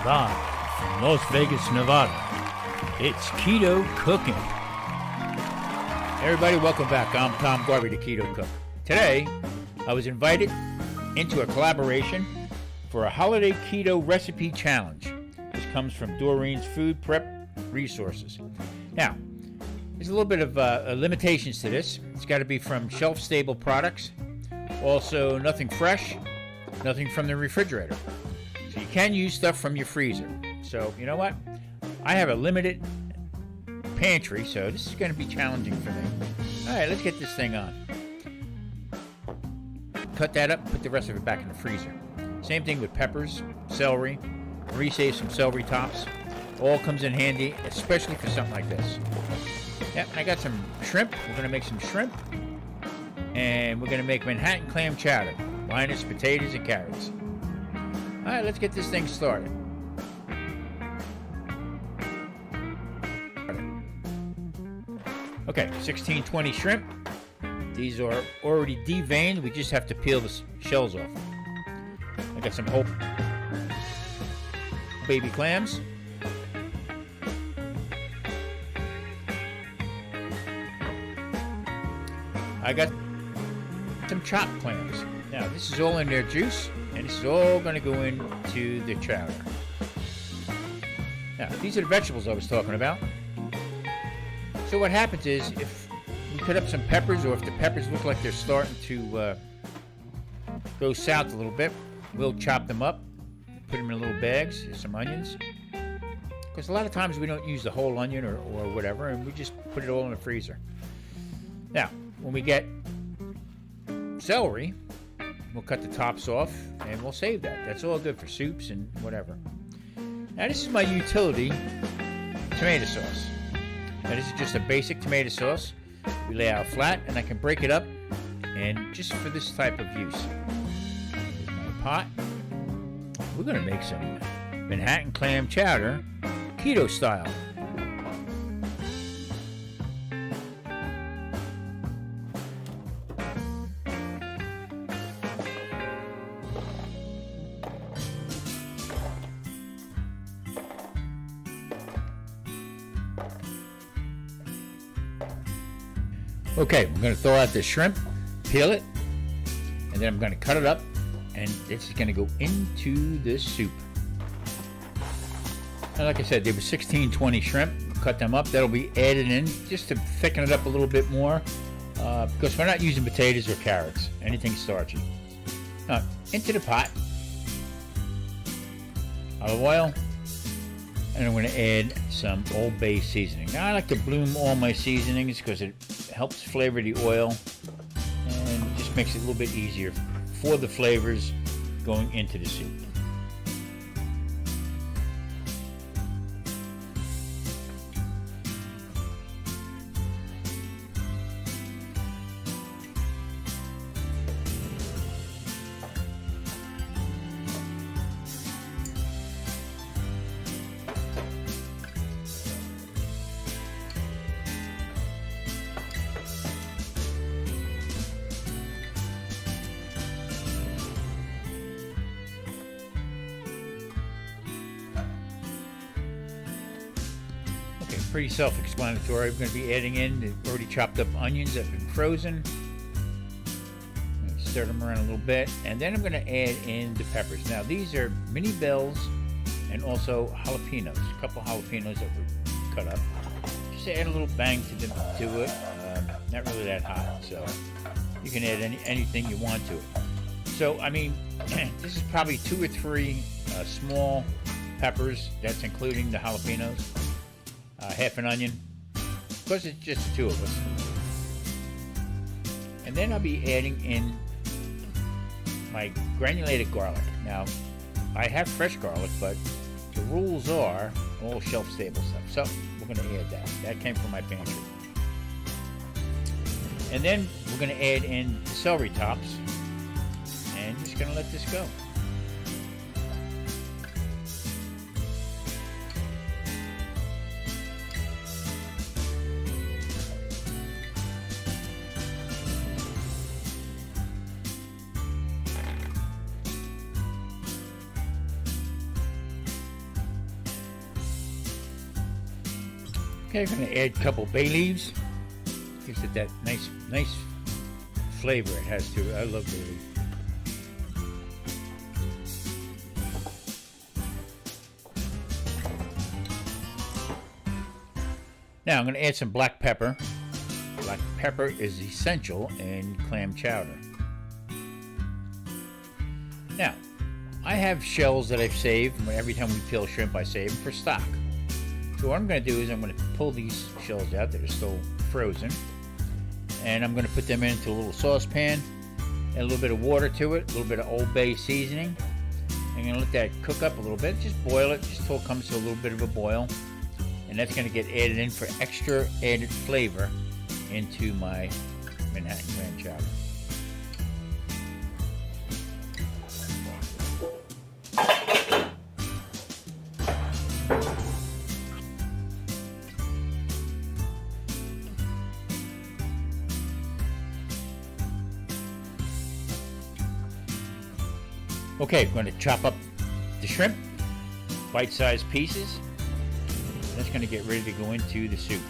Live from Las Vegas, Nevada, it's Keto Cooking. Hey everybody, welcome back. I'm Garvey the Keto Cook. Today, I was invited into a collaboration for a holiday keto recipe challenge. This comes from Doreen's Food Prep Resources. Now, there's a little bit of limitations to this. It's got to be from shelf-stable products. Also, nothing fresh, nothing from the refrigerator. So you can use stuff from your freezer. So, you know what? I have a limited pantry, so this is going to be challenging for me. All right, let's get this thing on. Cut that up, put the rest of it back in the freezer. Same thing with peppers, celery, resave some celery tops. All comes in handy, especially for something like this. Yeah, I got some shrimp. We're going to make some shrimp. And we're going to make Manhattan clam chowder, minus potatoes and carrots. All right, let's get this thing started. Okay, 1620 shrimp. These are already deveined. We just have to peel the shells off. I got some whole baby clams. I got some chopped clams. Now, this is all in their juice, and this is all going to go into the chowder. Now, these are the vegetables I was talking about. So what happens is, if we cut up some peppers, or if the peppers look like they're starting to go south a little bit, we'll chop them up, put them in little bags. There's some onions. Because a lot of times we don't use the whole onion or whatever, and we just put it all in the freezer. Now, when we get celery, we'll cut the tops off and we'll save that. That's all good for soups and whatever. Now this is my utility tomato sauce. Now this is just a basic tomato sauce. We lay out flat and I can break it up and just for this type of use. Here's my pot. We're going to make some Manhattan clam chowder, keto style. Okay, we're going to throw out the shrimp, peel it, and then I'm going to cut it up, and this is going to go into the soup. And like I said, there were 1620 shrimp. Cut them up. That'll be added in just to thicken it up a little bit more because we're not using potatoes or carrots, anything starchy. Now, into the pot, olive oil, and I'm going to add some Old Bay seasoning. Now, I like to bloom all my seasonings because it helps flavor the oil and it just makes it a little bit easier for the flavors going into the soup. Pretty self-explanatory. I'm going to be adding in the already chopped up onions that have been frozen. Stir them around a little bit, and then I'm going to add in the peppers. Now these are mini bells and also jalapenos. A couple jalapenos that were cut up. Just add a little bang to it. Not really that hot, so you can add anything you want to it. So I mean, this is probably 2 or 3 small peppers. That's including the jalapenos. Half an onion, because it's just the two of us. And then I'll be adding in my granulated garlic. Now, I have fresh garlic, but the rules are all shelf-stable stuff. So we're going to add that. That came from my pantry. And then we're going to add in the celery tops, and just going to let this go. Okay, I'm going to add a couple bay leaves. Gives it that nice flavor it has to it. I love bay leaves. Now I'm going to add some black pepper. Black pepper is essential in clam chowder. Now, I have shells that I've saved. Every time we peel shrimp, I save them for stock. So what I'm going to do is I'm going to pull these shells out that are still frozen, and I'm going to put them into a little saucepan, add a little bit of water to it, a little bit of Old Bay seasoning. I'm going to let that cook up a little bit. Just boil it, just until it comes to a little bit of a boil. And that's going to get added in for extra added flavor into my Manhattan clam chowder. Okay, I'm going to chop up the shrimp, bite-sized pieces. That's going to get ready to go into the soup.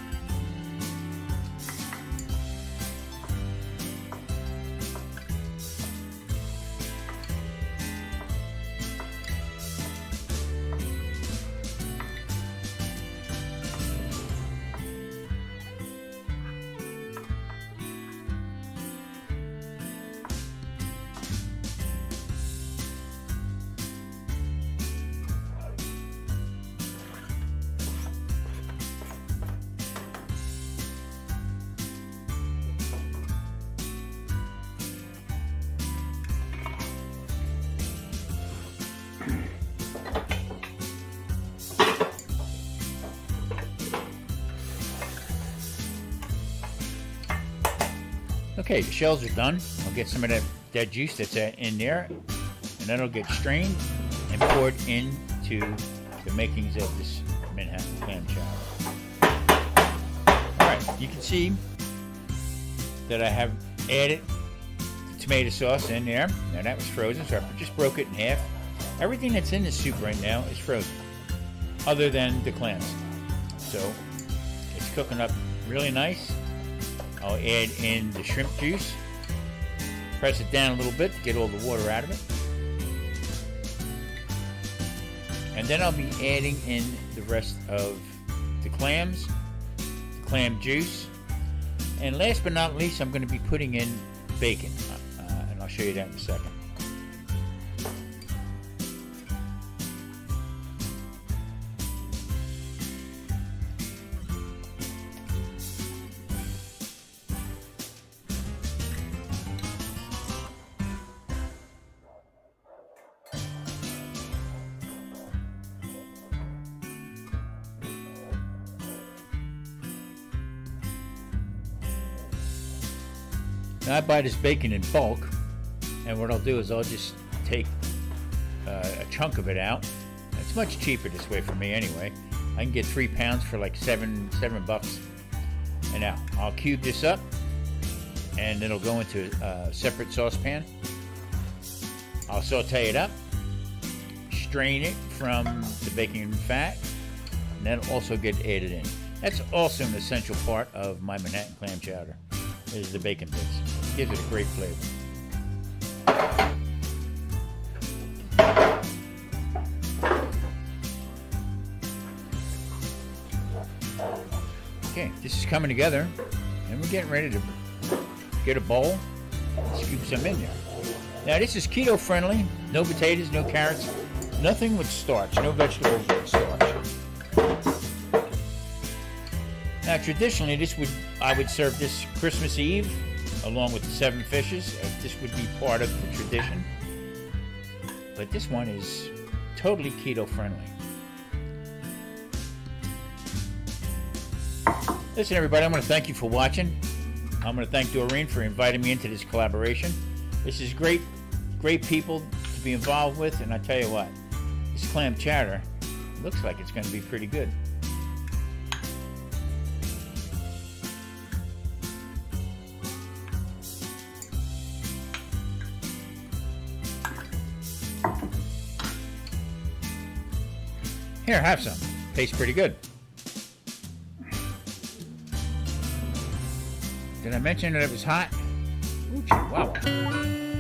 Okay, the shells are done. I'll get some of that juice that's in there, and then it'll get strained and poured into the makings of this Manhattan clam chowder. Alright, you can see that I have added the tomato sauce in there. Now that was frozen, so I just broke it in half. Everything that's in the soup right now is frozen, other than the clams. So it's cooking up really nice. I'll add in the shrimp juice, press it down a little bit to get all the water out of it. And then I'll be adding in the rest of the clams, the clam juice, and last but not least, I'm going to be putting in bacon, and I'll show you that in a second. Now I buy this bacon in bulk, and what I'll do is I'll just take a chunk of it out. It's much cheaper this way for me anyway. I can get 3 pounds for like $7. And now I'll cube this up, and it'll go into a separate saucepan. I'll saute it up, strain it from the bacon fat, and that'll also get added in. That's also an essential part of my Manhattan clam chowder, is the bacon bits. Gives it a great flavor. Okay, this is coming together, and we're getting ready to get a bowl and scoop some in there. Now this is keto friendly, no potatoes, no carrots, nothing with starch, no vegetables with starch. Now traditionally I would serve this Christmas Eve along with the 7 fishes. This would be part of the tradition. But this one is totally keto friendly. Listen everybody, I want to thank you for watching. I'm going to thank Doreen for inviting me into this collaboration. This is great people to be involved with, and I tell you what, this clam chowder looks like it's going to be pretty good. Here, have some. Tastes pretty good. Did I mention that it was hot? Ooh, chihuahua.